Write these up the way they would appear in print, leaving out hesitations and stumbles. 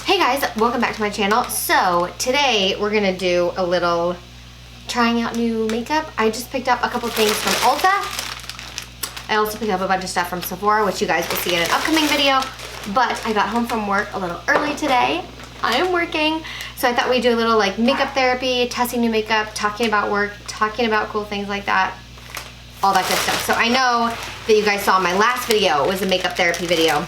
Hey guys, welcome back to my channel. So today we're gonna do a little trying out new makeup. I just picked up a couple things from Ulta. I also picked up a bunch of stuff from Sephora, which you guys will see in an upcoming video. But I got home from work a little early today. I am working, so I thought we'd do a little like makeup therapy, testing new makeup, talking about work, talking about cool things like that, all that good stuff. So I know that you guys saw my last video was a makeup therapy video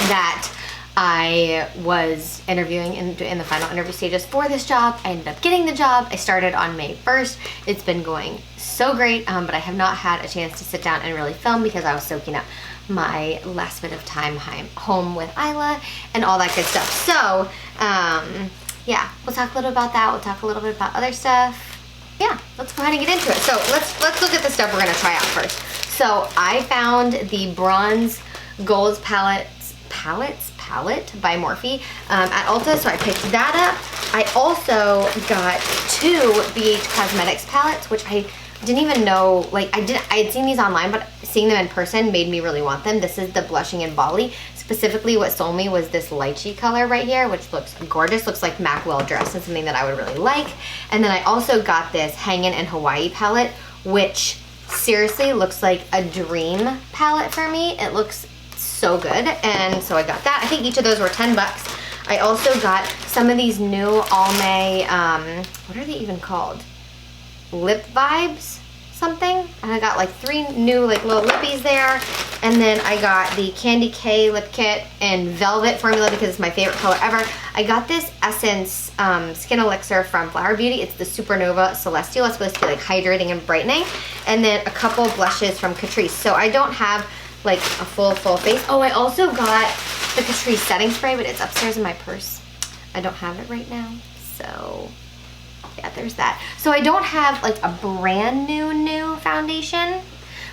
that I was interviewing in the final interview stages for this job. I ended up getting the job. I started on May 1st. It's been going so great, but I have not had a chance to sit down and really film because I was soaking up my last bit of time home with Isla and all that good stuff. So, yeah, we'll talk a little about that. We'll talk a little bit about other stuff. Yeah, let's go ahead and get into it. So let's look at the stuff we're gonna try out first. So I found the Bronze Gold Palette by Morphe at Ulta, so I picked that up. I also got two BH Cosmetics palettes, which I didn't even know, like I had seen these online, but seeing them in person made me really want them. This is the Blushing in Bali. Specifically what sold me was this lychee color right here, which looks gorgeous, looks like Mac well dressed, and something that I would really like. And then I also got this Hangin' in Hawaii palette, which seriously looks like a dream palette for me. It looks so good, and so I got that. I think each of those were 10 bucks. I also got some of these new Almay, what are they even called? Lip Vibes something. And I got like 3 new like little lippies there. And then I got the Candy K lip kit in Velvet formula because it's my favorite color ever. I got this Essence Skin Elixir from Flower Beauty. It's the Supernova Celestial. It's supposed to be like hydrating and brightening. And then a couple blushes from Catrice. So I don't have like a full face. Oh, I also got the Catrice setting spray, but it's upstairs in my purse. I don't have it right now, so yeah, there's that. So I don't have like a brand new foundation.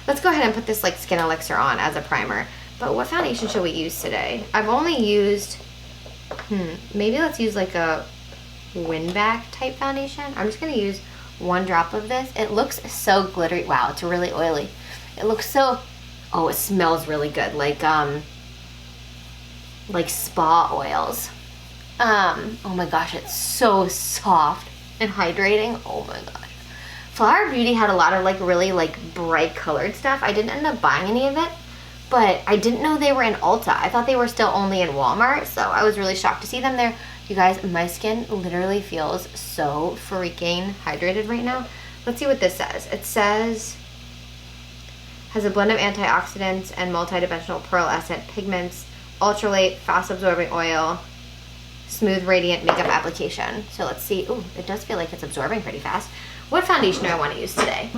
Let's go ahead and put this like Skin Elixir on as a primer. But what foundation should we use today? I've only used, maybe let's use like a Winback type foundation. I'm just gonna use 1 drop of this. It looks so glittery. Wow, it's really oily. It looks so, oh, it smells really good, like spa oils. Oh my gosh, it's so soft and hydrating. Oh my gosh. Flower Beauty had a lot of like really like bright colored stuff. I didn't end up buying any of it, but I didn't know they were in Ulta. I thought they were still only in Walmart, so I was really shocked to see them there. You guys, my skin literally feels so freaking hydrated right now. Let's see what this says. It says, has a blend of antioxidants and multidimensional pearlescent pigments, ultralight, fast-absorbing oil, smooth, radiant makeup application. So let's see. Ooh, it does feel like it's absorbing pretty fast. What foundation do I want to use today?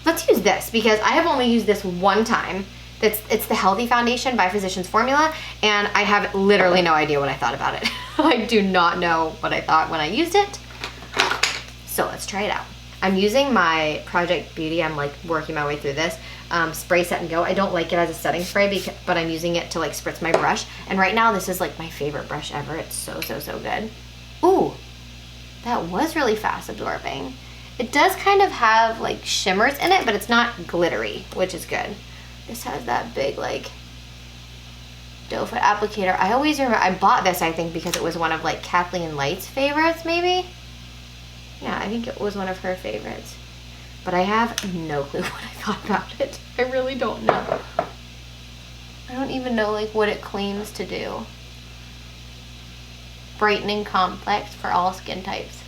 Let's use this because I have only used this one time. It's the Healthy Foundation by Physicians Formula, and I have literally no idea what I thought about it. I do not know what I thought when I used it. So let's try it out. I'm using my Project Beauty, I'm like working my way through this, Spray Set and Go. I don't like it as a setting spray, but I'm using it to like spritz my brush. And right now this is like my favorite brush ever. It's so good. Ooh, that was really fast absorbing. It does kind of have like shimmers in it, but it's not glittery, which is good. This has that big like doe foot applicator. I always remember, I bought this I think because it was one of like Kathleen Light's favorites maybe. Yeah, I think it was one of her favorites. But I have no clue what I thought about it. I really don't know. I don't even know like what it claims to do. Brightening complex for all skin types.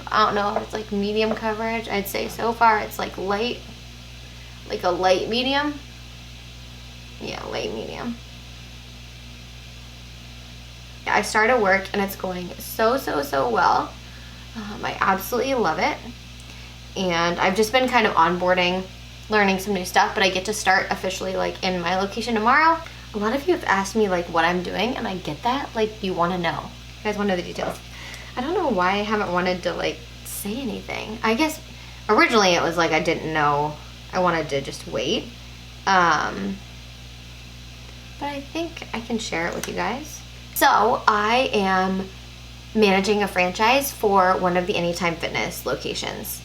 I don't know if it's like medium coverage. I'd say so far it's like light, like a light medium. Yeah, light medium. Yeah, I started work and it's going so well. I absolutely love it, and I've just been kind of onboarding, learning some new stuff, but I get to start officially like in my location tomorrow. A lot of you have asked me like what I'm doing, and I get that, like you want to know. You guys want to know the details. I don't know why I haven't wanted to like say anything. I guess originally it was like I didn't know, I wanted to just wait, but I think I can share it with you guys. So I am managing a franchise for one of the Anytime Fitness locations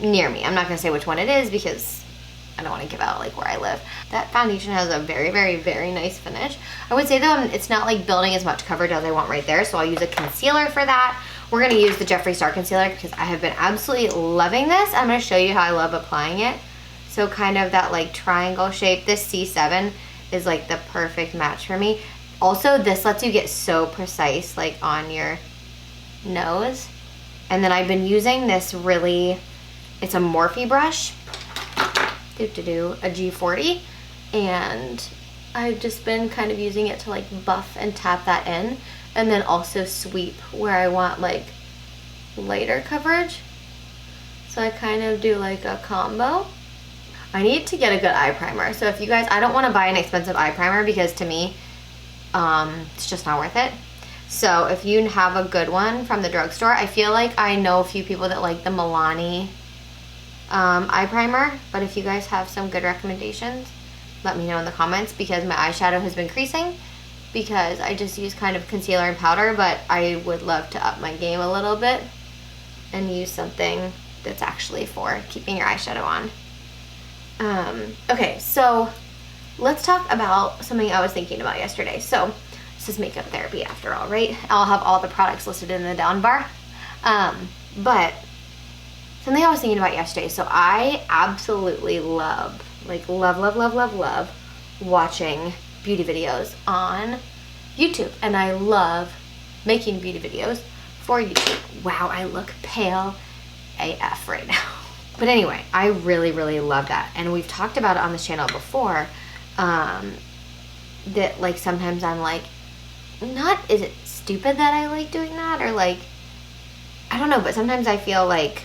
near me. I'm not going to say which one it is because I don't want to give out like where I live. That foundation has a very, very, very nice finish. I would say though, it's not like building as much coverage as I want right there, so I'll use a concealer for that. We're gonna use the Jeffree Star Concealer because I have been absolutely loving this. I'm gonna show you how I love applying it. So kind of that like triangle shape. This C7 is like the perfect match for me. Also, this lets you get so precise like on your nose. And then I've been using this really, it's a Morphe brush, a G40, and I've just been kind of using it to like buff and tap that in, and then also sweep where I want like lighter coverage. So I kind of do like a combo. I need to get a good eye primer. So if you guys, I don't want to buy an expensive eye primer because to me, it's just not worth it. So if you have a good one from the drugstore, I feel like I know a few people that like the Milani eye primer, but if you guys have some good recommendations, let me know in the comments, because my eyeshadow has been creasing because I just use kind of concealer and powder, but I would love to up my game a little bit and use something that's actually for keeping your eyeshadow on. Okay, so let's talk about something I was thinking about yesterday. So this is makeup therapy after all, right? I'll have all the products listed in the down bar. But something I was thinking about yesterday. So I absolutely love, like love watching beauty videos on YouTube. And I love making beauty videos for YouTube. Wow, I look pale AF right now. But anyway, I really, really love that. And we've talked about it on this channel before. That like sometimes I'm like, is it stupid that I like doing that? Or like, I don't know, but sometimes I feel like,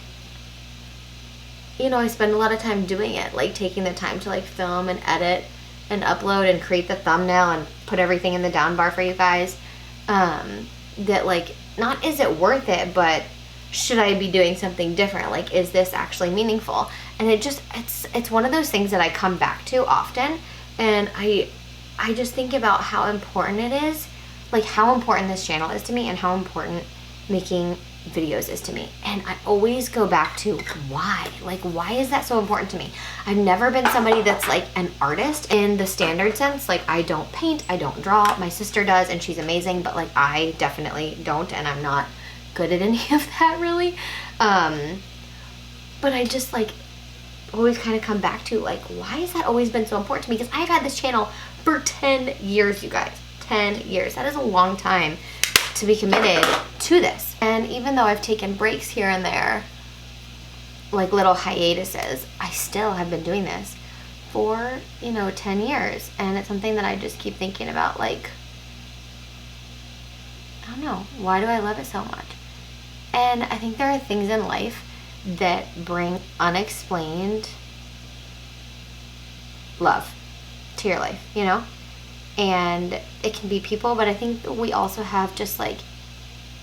you know, I spend a lot of time doing it, like taking the time to like film and edit and upload and create the thumbnail and put everything in the down bar for you guys. That like, not is it worth it, but should I be doing something different? Like, is this actually meaningful? And it's one of those things that I come back to often, and I just think about how important it is, like how important this channel is to me and how important making videos is to me. And I always go back to why. Like, why is that so important to me? I've never been somebody that's like an artist in the standard sense. Like, I don't paint, I don't draw. My sister does and she's amazing, but like I definitely don't, and I'm not good at any of that really. But I just like always kind of come back to like, why has that always been so important to me? Because I've had this channel for 10 years, you guys. 10 years. That is a long time to be committed to this. And even though I've taken breaks here and there, like little hiatuses, I still have been doing this for, you know, 10 years. And it's something that I just keep thinking about, like, I don't know, why do I love it so much? And I think there are things in life that bring unexplained love to your life, you know? And it can be people, but I think we also have just like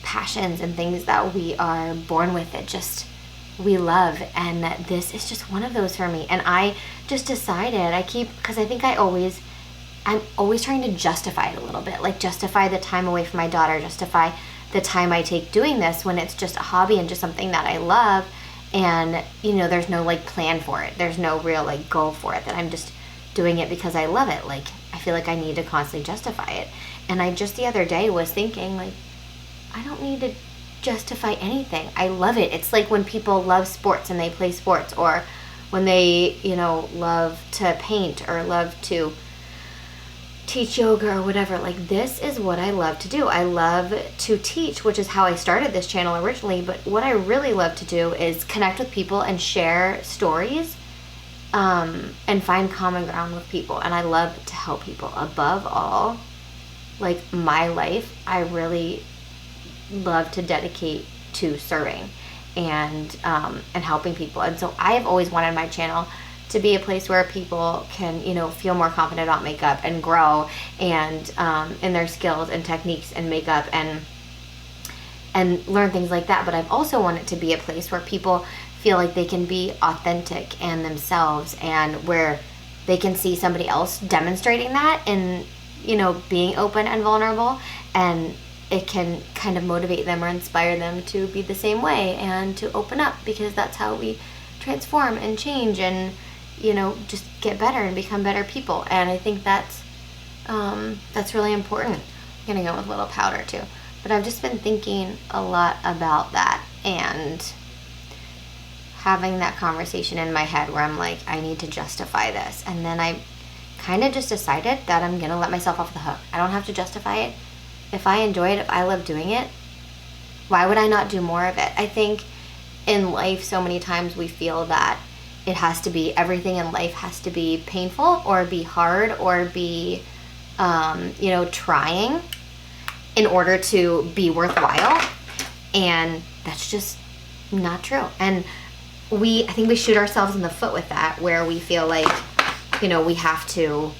passions and things that we are born with that just we love, and that this is just one of those for me. And I just decided, because I think I'm always trying to justify it a little bit, like justify the time away from my daughter, justify the time I take doing this when it's just a hobby and just something that I love. And, you know, there's no like plan for it. There's no real like goal for it, that I'm just doing it because I love it. Like, I feel like I need to constantly justify it. And I just the other day was thinking, like, I don't need to justify anything. I love it. It's like when people love sports and they play sports, or when they, you know, love to paint or love to teach yoga or whatever. Like, this is what I love to do. I love to teach, which is how I started this channel originally. But what I really love to do is connect with people and share stories, and find common ground with people. And I love to help people. Above all, like my life, I really love to dedicate to serving and helping people. And so I have always wanted my channel to be a place where people can, you know, feel more confident about makeup and grow and in their skills and techniques and makeup and learn things like that. But I've also wanted to be a place where people feel like they can be authentic and themselves, and where they can see somebody else demonstrating that and, you know, being open and vulnerable, and it can kind of motivate them or inspire them to be the same way and to open up, because that's how we transform and change. And, you know, just get better and become better people. And I think that's really important. I'm gonna go with a little powder too. But I've just been thinking a lot about that and having that conversation in my head where I'm like, I need to justify this. And then I kind of just decided that I'm gonna let myself off the hook. I don't have to justify it. If I enjoy it, if I love doing it, why would I not do more of it? I think in life so many times we feel that it has to be, everything in life has to be painful or be hard or be, you know, trying in order to be worthwhile. And that's just not true. And I think we shoot ourselves in the foot with that, where we feel like, you know, we have to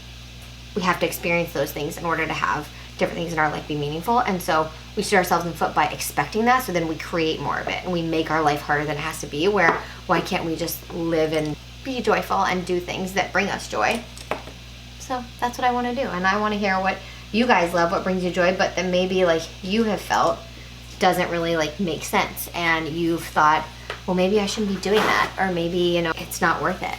experience those things in order to have different things in our life be meaningful. And so we shoot ourselves in the foot by expecting that, so then we create more of it and we make our life harder than it has to be, where why can't we just live and be joyful and do things that bring us joy? So that's what I want to do. And I want to hear what you guys love, what brings you joy, but that maybe like you have felt doesn't really like make sense, and you've thought, well, maybe I shouldn't be doing that, or maybe, you know, it's not worth it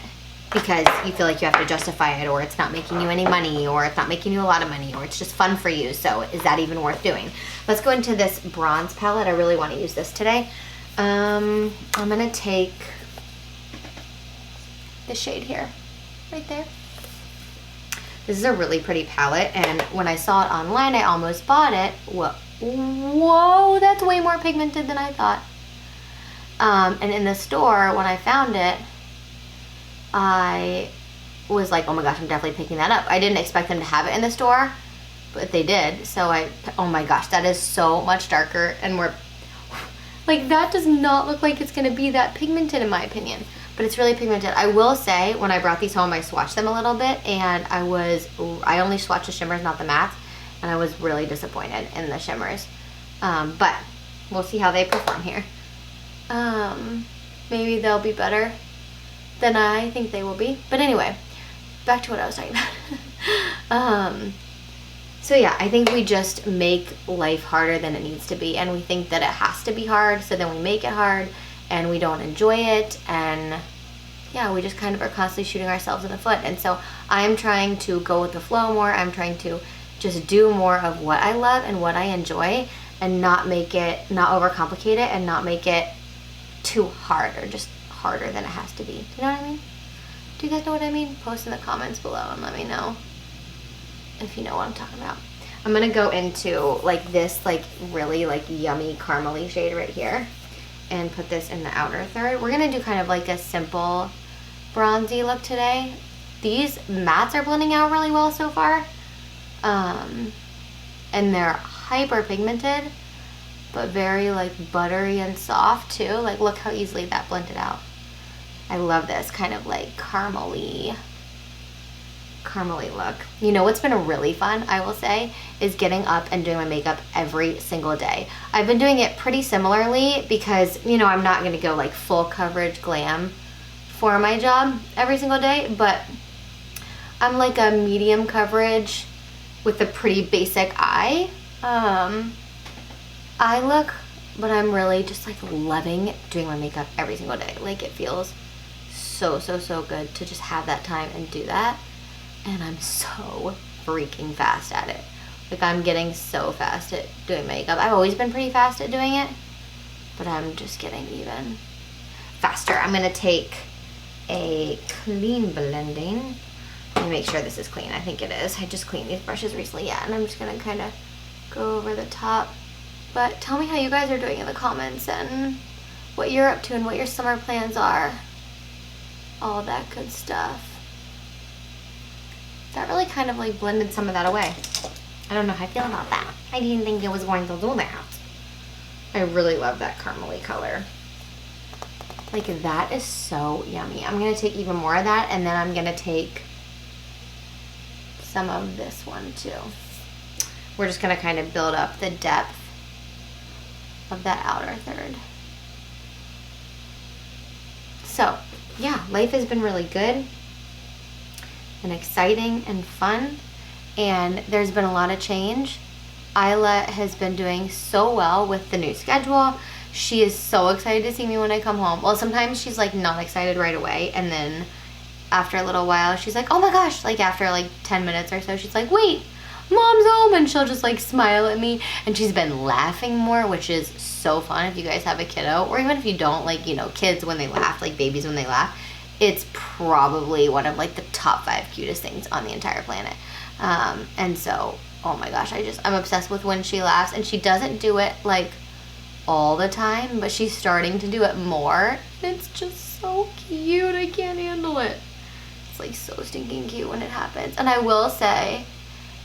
because you feel like you have to justify it, or it's not making you any money, or it's not making you a lot of money, or it's just fun for you. So is that even worth doing? Let's go into this bronze palette. I really want to use this today. I'm gonna take the shade here, right there. This is a really pretty palette, and when I saw it online, I almost bought it. Whoa, that's way more pigmented than I thought. And in the store, when I found it, I was like, oh my gosh, I'm definitely picking that up. I didn't expect them to have it in the store, but they did. So oh my gosh, that is so much darker and more, like, that does not look like it's gonna be that pigmented in my opinion, but it's really pigmented. I will say, when I brought these home, I swatched them a little bit, and I only swatched the shimmers, not the mattes, and I was really disappointed in the shimmers. But we'll see how they perform here. Maybe they'll be better than I think they will be. But anyway, back to what I was talking about. So yeah, I think we just make life harder than it needs to be, and we think that it has to be hard, so then we make it hard and we don't enjoy it, and yeah, we just kind of are constantly shooting ourselves in the foot. And so I'm trying to go with the flow more. I'm trying to just do more of what I love and what I enjoy, and not overcomplicate it, and not make it too hard or just harder than it has to be. Do you know what I mean? Do you guys know what I mean? Post in the comments below and let me know if you know what I'm talking about. I'm gonna go into like this like really like yummy caramely shade right here and put this in the outer third. We're gonna do kind of like a simple bronzy look today. These mattes are blending out really well so far. And they're hyper pigmented, but very like buttery and soft too. Like, look how easily that blended out. I love this kind of like caramely look. You know what's been really fun, I will say, is getting up and doing my makeup every single day. I've been doing it pretty similarly because, you know, I'm not gonna go like full coverage glam for my job every single day, but I'm like a medium coverage with a pretty basic eye look, but I'm really just like loving doing my makeup every single day. Like, it feels so good to just have that time and do that, and I'm so freaking fast at it. Like, I'm getting so fast at doing makeup. I've always been pretty fast at doing it, but I'm just getting even faster. I'm gonna take a clean blending. Let me make sure this is clean. I think it is. I just cleaned these brushes recently, yeah, and I'm just gonna kind of go over the top. But tell me how you guys are doing in the comments, and what you're up to, and what your summer plans are. All that good stuff. That really kind of like blended some of that away. I don't know how I feel about that. I didn't think it was going to do that. I really love that caramely color. Like, that is so yummy. I'm gonna take even more of that, and then I'm gonna take some of this one too. We're just gonna kind of build up the depth of that outer third. So yeah, life has been really good and exciting and fun, and there's been a lot of change. Isla has been doing so well with the new schedule. She is so excited to see me when I come home. Well, sometimes she's like not excited right away, and then after a little while, she's like, oh my gosh, like after like 10 minutes or so, she's like, wait, mom's home, and she'll just like smile at me, and she's been laughing more, which is so fun if you guys have a kiddo, or even if you don't, like, you know, kids when they laugh, like babies when they laugh, it's probably one of like the top 5 cutest things on the entire planet. And so, oh my gosh, I'm obsessed with when she laughs, and she doesn't do it like all the time, but she's starting to do it more. It's just so cute, I can't handle it. It's like so stinking cute when it happens. And I will say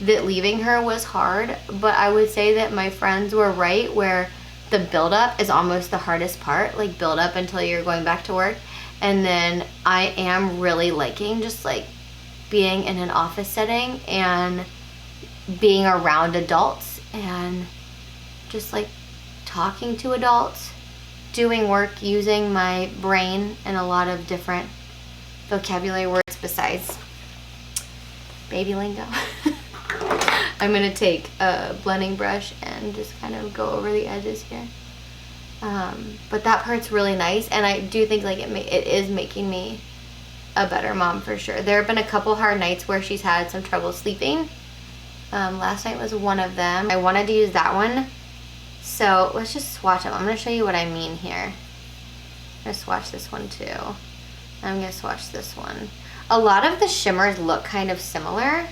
that leaving her was hard, but I would say that my friends were right where the buildup is almost the hardest part, like build up until you're going back to work. And then I am really liking just like being in an office setting and being around adults and just like talking to adults, doing work, using my brain in a lot of different vocabulary words besides baby lingo. I'm gonna take a blending brush and just kind of go over the edges here. But that part's really nice, and I do think like it is making me a better mom for sure. There have been a couple hard nights where she's had some trouble sleeping. Last night was one of them. I wanted to use that one, so let's just swatch them. I'm gonna show you what I mean here. I'm gonna swatch this one too. I'm gonna swatch this one. A lot of the shimmers look kind of similar.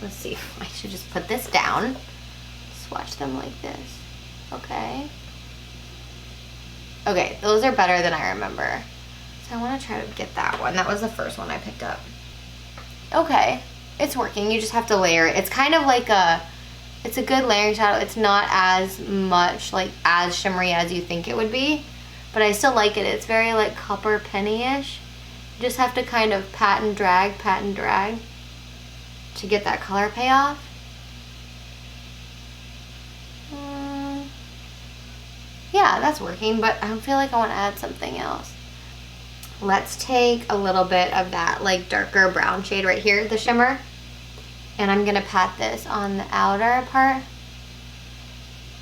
Let's see, I should just put this down, swatch them like this. Okay. Okay, those are better than I remember. So I want to try to get that one. That was the first one I picked up. Okay, it's working. You just have to layer it. It's kind of like it's a good layering shadow. It's not as much, like, as shimmery as you think it would be, but I still like it. It's very, like, copper penny-ish. You just have to kind of pat and drag to get that color payoff. Yeah, that's working, but I feel like I want to add something else. Let's take a little bit of that like darker brown shade right here, the shimmer, and I'm gonna pat this on the outer part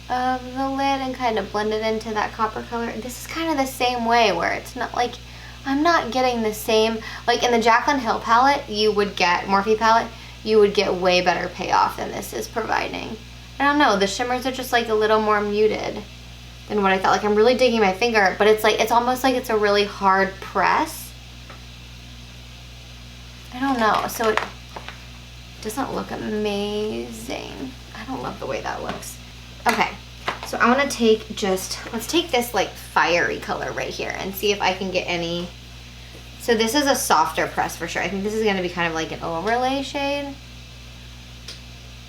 of the lid and kind of blend it into that copper color. This is kind of the same way where it's not like, I'm not getting the same, like in the Jaclyn Hill palette, you would get, Morphe palette, you would get way better payoff than this is providing. I don't know, the shimmers are just like a little more muted than what I thought. Like I'm really digging my finger, but it's like, it's almost like it's a really hard press. I don't know, so it doesn't look amazing. I don't love the way that looks. Okay, so I want to take let's take this like fiery color right here and see if I can get any. So this is a softer press for sure. I think this is going to be kind of like an overlay shade,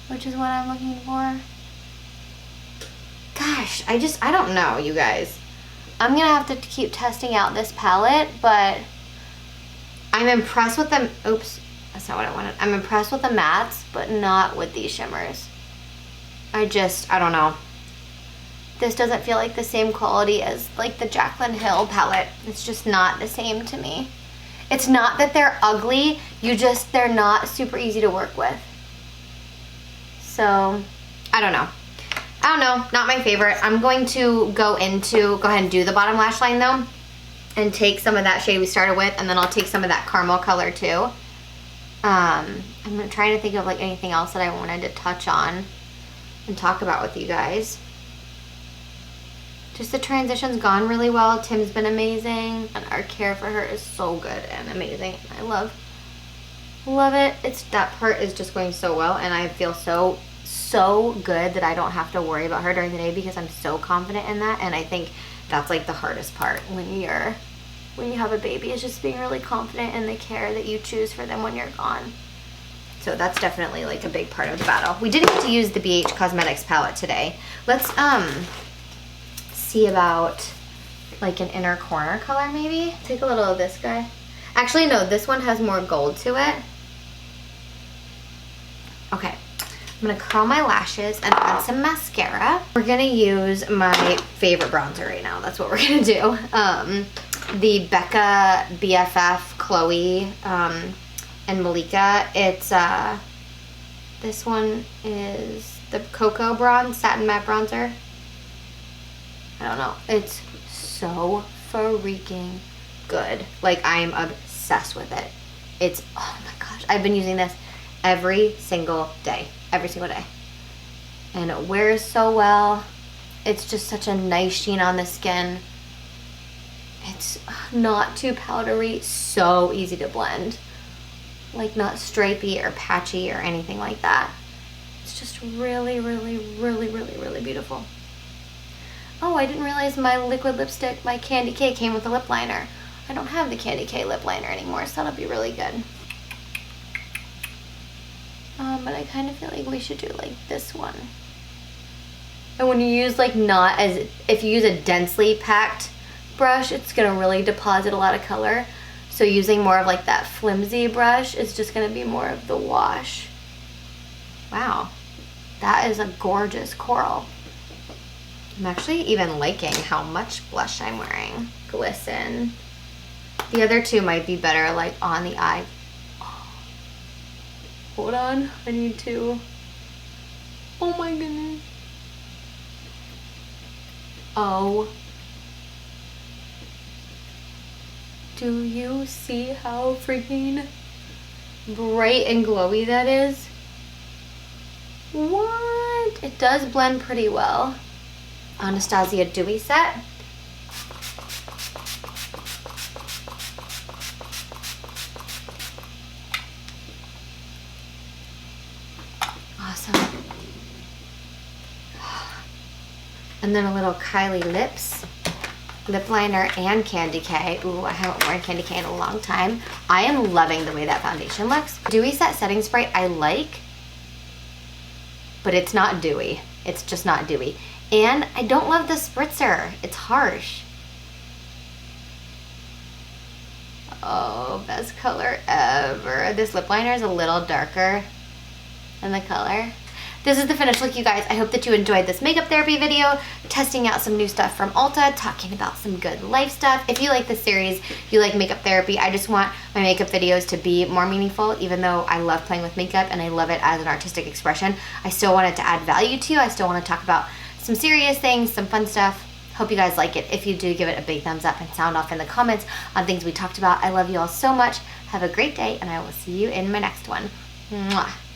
which is what I'm looking for. Gosh, I don't know, you guys. I'm going to have to keep testing out this palette, but I'm impressed with them. Oops, that's not what I wanted. I'm impressed with the mattes, but not with these shimmers. I don't know. This doesn't feel like the same quality as like the Jaclyn Hill palette. It's just not the same to me. It's not that they're ugly, they're not super easy to work with. So, I don't know. Not my favorite. I'm going to go ahead and do the bottom lash line though, and take some of that shade we started with, and then I'll take some of that caramel color too. I'm trying to think of like anything else that I wanted to touch on and talk about with you guys. Just the transition's gone really well. Tim's been amazing, and our care for her is so good and amazing. I love it. That part is just going so well, and I feel so good that I don't have to worry about her during the day because I'm so confident in that. And I think that's like the hardest part when you have a baby, is just being really confident in the care that you choose for them when you're gone. So that's definitely like a big part of the battle. We didn't get to use the BH Cosmetics palette today. Let's see about like an inner corner color maybe. Take a little of this guy. Actually, no, this one has more gold to it. Okay, I'm gonna curl my lashes and add some mascara. We're gonna use my favorite bronzer right now. That's what we're gonna do. The Becca BFF Khloe and Malika. It's this one is the Cocoa Bronze Satin Matte Bronzer. I don't know. It's so freaking good. Like, I'm obsessed with it. It's, oh my gosh, I've been using this every single day. Every single day. And it wears so well. It's just such a nice sheen on the skin. It's not too powdery, so easy to blend. Like, not stripy or patchy or anything like that. It's just really, really, really, really, really beautiful. Oh, I didn't realize my liquid lipstick, my Candy K, came with a lip liner. I don't have the Candy K lip liner anymore, so that'll be really good. But I kind of feel like we should do like this one. And when you use like not as, if you use a densely packed brush, it's gonna really deposit a lot of color. So using more of like that flimsy brush is just gonna be more of the wash. Wow, that is a gorgeous coral. I'm actually even liking how much blush I'm wearing. Glisten. The other two might be better like on the eye. Oh. Hold on, I need to. Oh my goodness. Oh. Do you see how freaking bright and glowy that is? What? It does blend pretty well. Anastasia Dewy set. Awesome. And then a little Kylie lips, lip liner, and Candy K. Ooh, I haven't worn Candy K in a long time. I am loving the way that foundation looks. Dewy Set setting spray I like, but it's not dewy. It's just not dewy. And I don't love the spritzer. It's harsh. Oh, best color ever. This lip liner is a little darker than the color. This is the finished look, you guys. I hope that you enjoyed this makeup therapy video, testing out some new stuff from Ulta, talking about some good life stuff. If you like this series, you like makeup therapy, I just want my makeup videos to be more meaningful. Even though I love playing with makeup and I love it as an artistic expression, I still want it to add value to you. I still want to talk about some serious things, some fun stuff. Hope you guys like it. If you do, give it a big thumbs up and sound off in the comments on things we talked about. I love you all so much. Have a great day, and I will see you in my next one. Mwah.